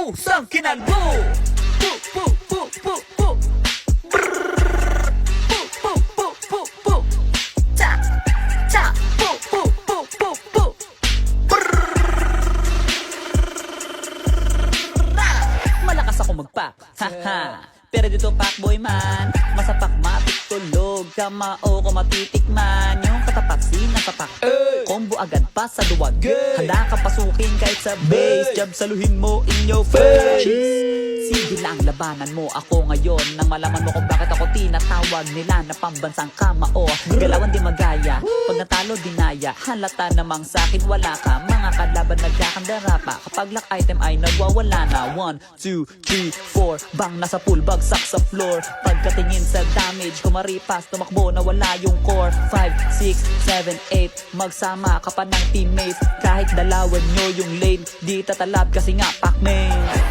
pusang kinalbo. Pu, pu, pu, pu, pu. Brrrr. Pu, pu, pu, pu, pu. Cha, cha. Pu, pu, pu, pu, pu. Malakas ako mag-pack, haha. Pero dito pakboy man, masapak matik tulog, kamao ko matitikman. Yung katapat sinasapak, combo agad pa sa duwag. Handa ka pasukin kahit sa base, jab saluhin mo in your face. Sige lang labanan mo ako ngayon, nang malaman mo kung bakit ako tinatawag nila na pambansang kamao. Galawan di magaya, pag natalo dinaya, halata namang sa'kin wala ka. Mga kalaban nagkakandara pa, kapag lock item ay nagwawala na. 1, 2, 3, 4, bang nasa pool, bagsak sa floor. Pagkatingin sa damage, kumaripas, tumakbo na wala yung core. 5, 6, 7, 8, magsama ka pa ng teammates. Kahit dalawan nyo yung lane, di tatalab kasi nga Pac-Man.